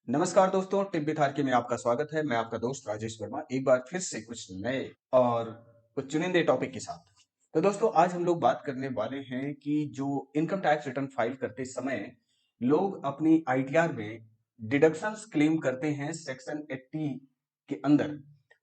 नमस्कार दोस्तों, tip with R K में आपका स्वागत है। मैं आपका दोस्त राजेश वर्मा एक बार फिर से कुछ नए और कुछ चुनिंदे टॉपिक के साथ। तो दोस्तों, आज हम लोग बात करने वाले हैं कि जो इनकम टैक्स रिटर्न फाइल करते समय लोग अपनी आईटीआर में डिडक्शंस क्लेम करते हैं सेक्शन 80 के अंदर।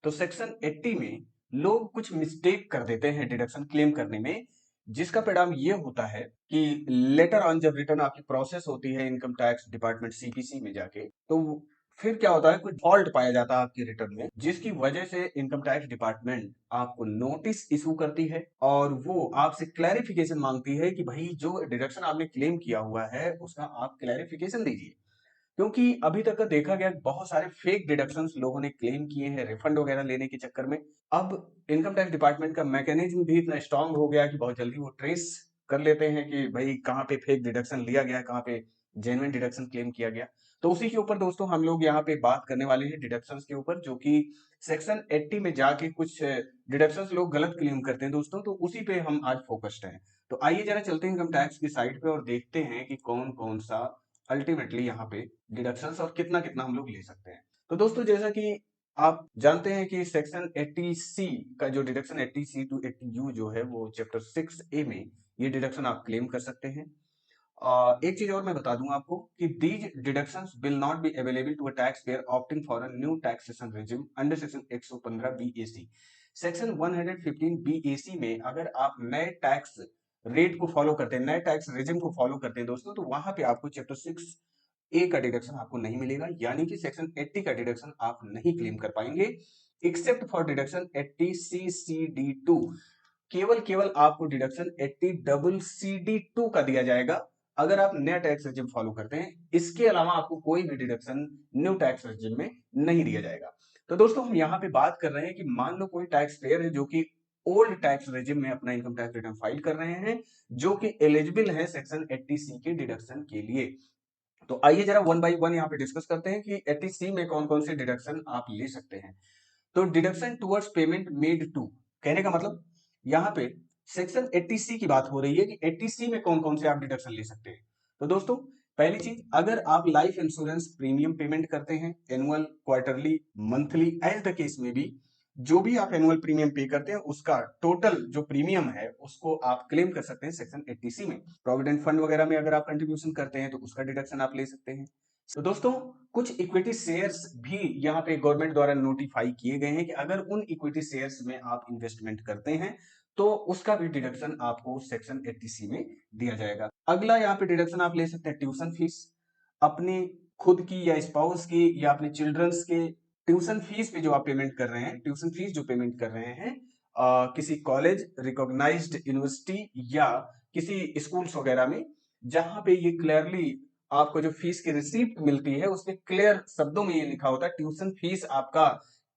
तो सेक्शन 80 में लोग कुछ मिस्टेक कर देते हैं डिडक्शन क्लेम करने में, जिसका परिणाम ये होता है कि लेटर ऑन जब रिटर्न आपकी प्रोसेस होती है इनकम टैक्स डिपार्टमेंट सीपीसी में जाके, तो फिर क्या होता है, कुछ फॉल्ट पाया जाता है आपकी रिटर्न में, जिसकी वजह से इनकम टैक्स डिपार्टमेंट आपको नोटिस इशू करती है और वो आपसे क्लैरिफिकेशन मांगती है कि भाई जो डिडक्शन आपने क्लेम किया हुआ है उसका आप क्लैरिफिकेशन दीजिए। क्योंकि अभी तक का देखा गया बहुत सारे फेक डिडक्शंस लोगों ने क्लेम किए हैं रिफंड वगैरह लेने के चक्कर में। अब इनकम टैक्स डिपार्टमेंट का मैकेनिज्म भी इतना स्ट्रांग हो गया कि बहुत जल्दी वो ट्रेस कर लेते हैं कि भाई कहाँ पे फेक डिडक्शन लिया गया, कहाँ पे जेन्युइन डिडक्शन क्लेम किया गया। तो उसी के ऊपर दोस्तों हम लोग यहाँ पे बात करने वाले हैं डिडक्शंस के ऊपर, जो कि सेक्शन 80 में जाके कुछ डिडक्शंस लोग गलत क्लेम करते हैं दोस्तों। तो उसी पे हम आज फोकस्ड हैं। तो आइए जरा चलते हैं इनकम टैक्स की साइट पे और देखते हैं कि कौन कौन सा अल्टीमेटली यहाँ पे डिडक्शंस और कितना कितना हम लोग ले सकते हैं। तो दोस्तों, जैसा कि आप जानते हैं कि सेक्शन 80 सी का जो डिडक्शन 80 सी टू 80 यू जो है वो चैप्टर 6 ए में ये डिडक्शन आप क्लेम कर सकते हैं। एक चीज और मैं बता दूं आपको कि these deductions will not be available to a tax payer opting for a new taxation regime under section 115 BAC. Section 115 BAC में अगर आप नए टैक्स रेट को फॉलो करते हैं, नए टैक्स रेजिम को फॉलो करते हैं दोस्तों, तो वहां पे आपको चैप्टर 6 ए का डिडक्शन आपको नहीं मिलेगा, यानी कि सेक्शन 80 का डिडक्शन आप नहीं क्लेम कर पाएंगे except for deduction 80 C C D two. केवल केवल आपको deduction 80 double C D two का दिया जाएगा अगर आप नया टैक्स रेजिम फॉलो करते हैं। इसके अलावा आपको कोई भी डिडक्शन न्यू टैक्स रेजिम में नहीं दिया जाएगा। तो दोस्तों, हम यहाँ पे बात कर रहे हैं कि मान लो कोई टैक्स पेयर है जो कि ओल्ड टैक्स रेजिम में अपना इनकम टैक्स रिटर्न फाइल कर रहे हैं, जो कि एलिजिबल है सेक्शन 80 सी के डिडक्शन के लिए। तो आइए जरा वन बाय वन यहाँ पे डिस्कस करते हैं कि 80C में कौन कौन से डिडक्शन आप ले सकते हैं। तो deduction towards payment made to, कहने का मतलब यहाँ पे सेक्शन 80C की बात हो रही है कि 80C में कौन कौन से आप डिडक्शन ले सकते हैं। तो दोस्तों, पहली चीज, अगर आप लाइफ इंश्योरेंस प्रीमियम पेमेंट करते हैं annual, quarterly, monthly, as the case में भी, जो भी आप एनुअल प्रीमियम पे करते हैं उसका टोटल जो प्रीमियम है उसको आप क्लेम कर सकते हैं सेक्शन 80C में। प्रोविडेंट फंड वगैरह में अगर आप कंट्रीब्यूशन करते हैं तो उसका डिडक्शन आप ले सकते हैं। तो दोस्तों, कुछ इक्विटी शेयर्स भी यहाँ पे गवर्नमेंट द्वारा नोटिफाई किए गए हैं कि अगर उन इक्विटी शेयर्स में आप इन्वेस्टमेंट करते हैं तो उसका भी डिडक्शन आपको सेक्शन 80C में दिया जाएगा। अगला यहाँ पे डिडक्शन आप ले सकते हैं ट्यूशन फीस, अपनी खुद की या स्पाउस की या अपने चिल्ड्रंस के ट्यूशन फीस पे जो आप पेमेंट कर रहे हैं, ट्यूशन फीस जो पेमेंट कर रहे हैं किसी कॉलेज, रिकॉग्नाइज्ड यूनिवर्सिटी या किसी स्कूल्स वगैरह में, जहां पे ये क्लियरली आपको जो फीस की रिसीप्ट मिलती है उसमें क्लियर शब्दों में ये लिखा होता है ट्यूशन फीस आपका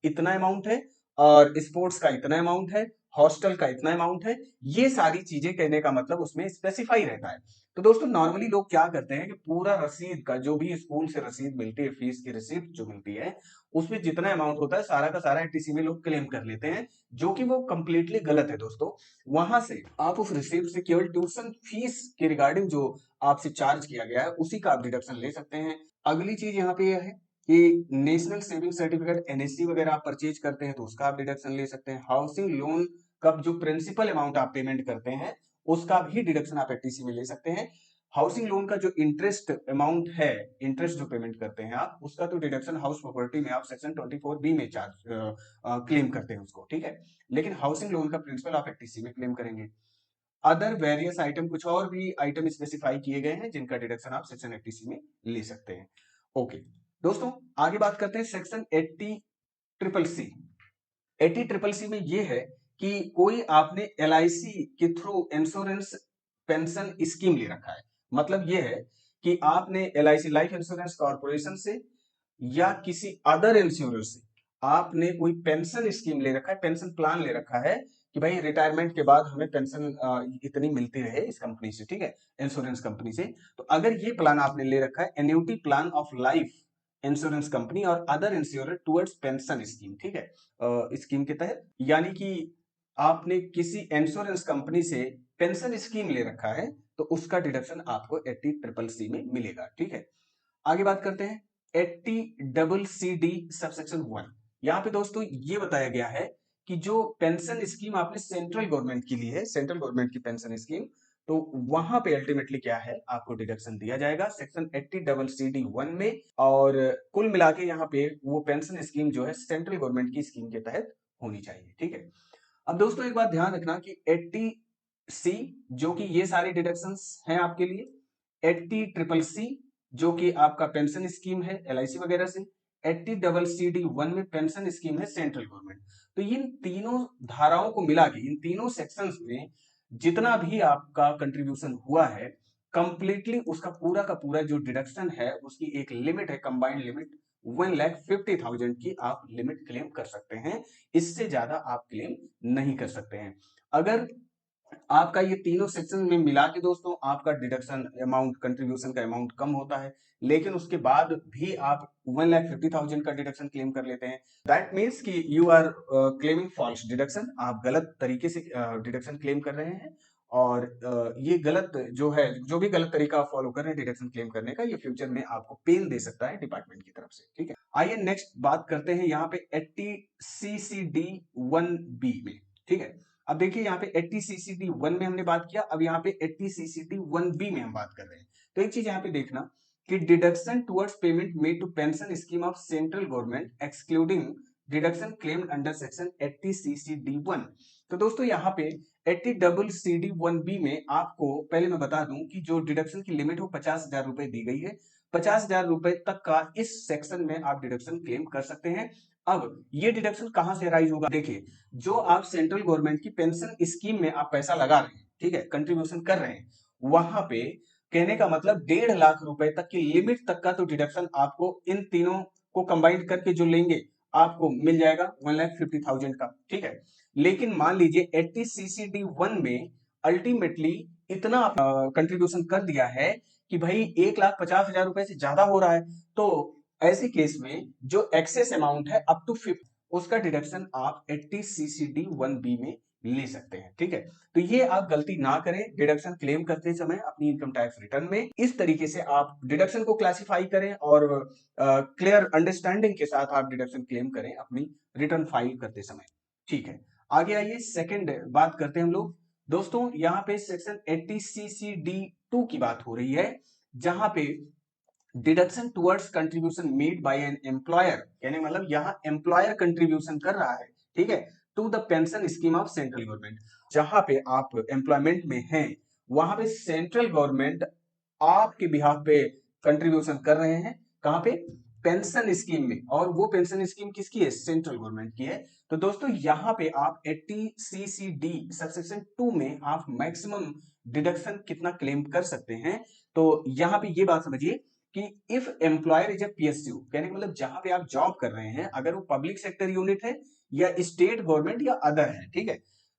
इतना अमाउंट है और स्पोर्ट्स का इतना अमाउंट है, हॉस्टल का इतना अमाउंट है। ये सारी चीजें कहने का मतलब उसमें स्पेसिफाई रहता है। तो दोस्तों, नॉर्मली लोग क्या करते हैं कि पूरा रसीद का, जो भी स्कूल से रसीद मिलती है, फीस की रिसीप्ट जो मिलती है, उसमें जितना अमाउंट होता है सारा का सारा 80C में लोग क्लेम कर लेते हैं, जो कि वो कंप्लीटली गलत है दोस्तों। वहां से आप उस रिसीप्ट से केवल ट्यूशन फीस के रिगार्डिंग जो आपसे चार्ज किया गया है उसी का आप डिडक्शन ले सकते हैं। अगली चीज यहाँ पे यह है कि नेशनल सेविंग सर्टिफिकेट एनएससी वगैरह आप परचेज करते हैं तो उसका आप डिडक्शन ले सकते हैं। हाउसिंग लोन का जो प्रिंसिपल अमाउंट आप पेमेंट करते हैं उसका भी डिडक्शन आप 80C में ले सकते हैं। हाउसिंग लोन का जो इंटरेस्ट अमाउंट है, इंटरेस्ट जो पेमेंट करते हैं आप, उसका तो डिडक्शन हाउस प्रॉपर्टी में आप सेक्शन 24B में चार्ज क्लेम करते हैं उसको, ठीक है। लेकिन हाउसिंग लोन का प्रिंसिपल आप 80C में क्लेम करेंगे। अदर वेरियस आइटम, कुछ और भी आइटम स्पेसिफाई किए गए हैं जिनका डिडक्शन आप सेक्शन 80C में ले सकते हैं। ओके दोस्तों, आगे बात करते हैं section 80 triple C. 80 triple C में ये है कि कोई आपने LIC के थ्रू इंश्योरेंस पेंशन स्कीम ले रखा है। मतलब ये है कि आपने LIC लाइफ इंश्योरेंस कॉर्पोरेशन से या किसी अदर इंश्योरेंस से आपने कोई पेंशन स्कीम ले रखा है, पेंशन प्लान ले रखा है कि भाई रिटायरमेंट के बाद हमें पेंशन इतनी मिलती रहे इस कंपनी से, ठीक है, इंश्योरेंस कंपनी से। तो अगर ये प्लान आपने ले रखा है, annuity plan of life insurance company और other insurance towards pension scheme, ठीक है, स्कीम के तहत, यानी कि आपने किसी इंश्योरेंस कंपनी से पेंशन स्कीम ले रखा है तो उसका डिडक्शन आपको 80 ट्रिपल सी में मिलेगा, ठीक है। आगे बात करते हैं 80 डबल सी डी सबसेक्शन 1। यहाँ पे दोस्तों ये बताया गया है कि जो पेंशन स्कीम आपने सेंट्रल गवर्नमेंट की ली है, सेंट्रल गवर्नमेंट की पेंशन स्कीम, तो वहां पे अल्टीमेटली क्या है, आपको डिडक्शन दिया जाएगा सेक्शन 80 डबल सी डी 1 में। और कुल मिला के यहाँ पे वो पेंशन स्कीम जो है सेंट्रल गवर्नमेंट की स्कीम के तहत होनी चाहिए। ठीक है, अब दोस्तों एक बात ध्यान रखना कि 80 सी जो कि ये सारे डिडक्शंस हैं आपके लिए, 80 ट्रिपल सी जो कि आपका पेंशन स्कीम है एलआईसी वगैरह से, 80 डबल सी डी 1 में पेंशन स्कीम है सेंट्रल गवर्नमेंट। तो इन तीनों धाराओं को मिला के, इन तीनों सेक्शंस में जितना भी आपका कंट्रीब्यूशन हुआ है, कंप्लीटली उसका पूरा का पूरा जो डिडक्शन है उसकी एक लिमिट है, कंबाइंड लिमिट 1,50,000 की आप लिमिट क्लेम कर सकते हैं। इससे ज्यादा आप क्लेम नहीं कर सकते हैं। अगर आपका ये तीनों सेक्शन में मिला के दोस्तों आपका डिडक्शन अमाउंट, कंट्रीब्यूशन का अमाउंट कम होता है, लेकिन उसके बाद भी आप 1,50,000 का डिडक्शन क्लेम कर लेते हैं, दैट मीन्स कि you are claiming false deduction. आप गलत तरीके से डिडक्शन क्लेम कर रहे हैं। और ये गलत जो है, जो भी गलत तरीका आप फॉलो कर रहे हैं डिडक्शन क्लेम करने का, ये फ्यूचर में आपको पेन दे सकता है डिपार्टमेंट की तरफ से। ठीक है, आइए नेक्स्ट बात करते हैं यहाँ पे 80 CCD 1B में। ठीक है, अब देखिए यहाँ पे 80 CCD 1 में हमने बात किया, अब यहाँ पे 80 CCD 1B में हम बात कर रहे हैं। तो एक चीज यहाँ पे देखना कि deduction towards payment made to pension scheme of central government excluding deduction claimed under section 80 CCD 1। तो दोस्तों यहाँ पे 80 डबल CD 1B में आपको पहले मैं बता दूं कि जो डिडक्शन की लिमिट हो 50,000 रुपए दी गई है। 50,000 रुपए तक का इस सेक्शन में आप डिडक्शन क्लेम कर सकते हैं। अब ये डिडक्शन कहां से राइज होगा, देखिए जो आप सेंट्रल गवर्नमेंट की पेंशन स्कीम में आप पैसा लगा रहे हैं, ठीक है, कंट्रीब्यूशन कर रहे हैं, वहां पे कहने का मतलब 1.5 लाख रुपए तक की लिमिट तक का तो डिडक्शन आपको इन तीनों को कंबाइंड करके जो लेंगे आपको मिल जाएगा 1,50,000 का। ठीक है, लेकिन मान लीजिए 80 CCD 1 में अल्टीमेटली इतना कंट्रीब्यूशन कर दिया है कि भाई 1,50,000 रुपए से ज्यादा हो रहा है, तो ऐसे केस में जो एक्सेस अमाउंट है अप टू 50, उसका डिडक्शन आप 80 CCD 1B में ले सकते हैं। ठीक है, तो ये आप गलती ना करें डिडक्शन क्लेम करते समय अपनी इनकम टैक्स रिटर्न में। इस तरीके से आप डिडक्शन को क्लासिफाई करें और क्लियर अंडरस्टैंडिंग के साथ आप डिडक्शन क्लेम करें अपनी रिटर्न फाइल करते समय। ठीक है, आगे आइए सेकंड बात करते हैं हम लोग। दोस्तों यहाँ पे सेक्शन 80 CCD 2 की बात हो रही है, जहां पे deduction towards contribution made by an employer, कहने का मतलब यहाँ एम्प्लॉयर कंट्रीब्यूशन कर रहा है, ठीक है, to the pension scheme of central government. जहां पे आप एम्प्लॉयमेंट में हैं, वहां पे सेंट्रल गवर्नमेंट आपके बिहाफ पे कंट्रीब्यूशन कर रहे हैं, कहां पे, पेंशन स्कीम में, और वो पेंशन स्कीम किसकी है, सेंट्रल गवर्नमेंट की है। तो दोस्तों यहाँ पे आप 80 CCD सबसेक्शन 2 में आप मैक्सिमम डिडक्शन कितना क्लेम कर सकते हैं। तो यहाँ पे ये बात समझिए कि if employer is a PSU, कहने का मतलब जहां पे आप जॉब कर रहे हैं, अगर वो पब्लिक सेक्टर यूनिट है या स्टेट गवर्नमेंट या अदर है, ठीक है,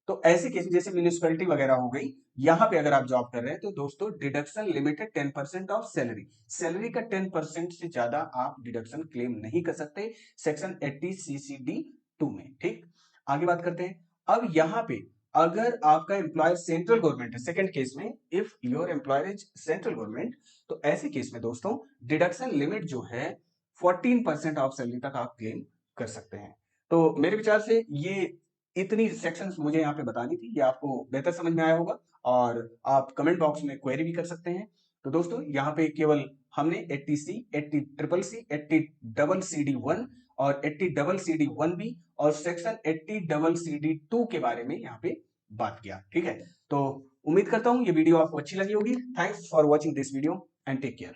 तो ऐसे केस जैसे म्यूनिसिपैलिटी वगैरह हो गई, यहां पे अगर आप जॉब कर रहे हैं तो दोस्तों डिडक्शन लिमिट है 10% ऑफ सैलरी। सैलरी का 10% से ज्यादा आप डिडक्शन क्लेम नहीं कर सकते सेक्शन 80 CCD 2 में। ठीक, आगे बात करते हैं। अब यहाँ पे अगर आपका एम्प्लॉयर सेंट्रल गवर्नमेंट है, सेकंड केस में if your employer is central government, तो ऐसे केस में दोस्तों डिडक्शन लिमिट जो है 14% ऑफ सैलरी तक आप क्लेम कर सकते हैं। तो मेरे विचार से ये इतनी सेक्शंस मुझे यहाँ पे बतानी थी, ये आपको बेहतर समझ में आया होगा, और आप कमेंट बॉक्स में क्वेरी भी कर सकते हैं। तो दोस्तों यहाँ पे केवल हमने 80C, 80 triple C, 80 double CD 1 और 80 डबल CD 1B और सेक्शन 80 डबल CD 2 के बारे में यहाँ पे बात किया। ठीक है, तो उम्मीद करता हूँ ये वीडियो आपको अच्छी लगी होगी। Thanks for watching this video and take care.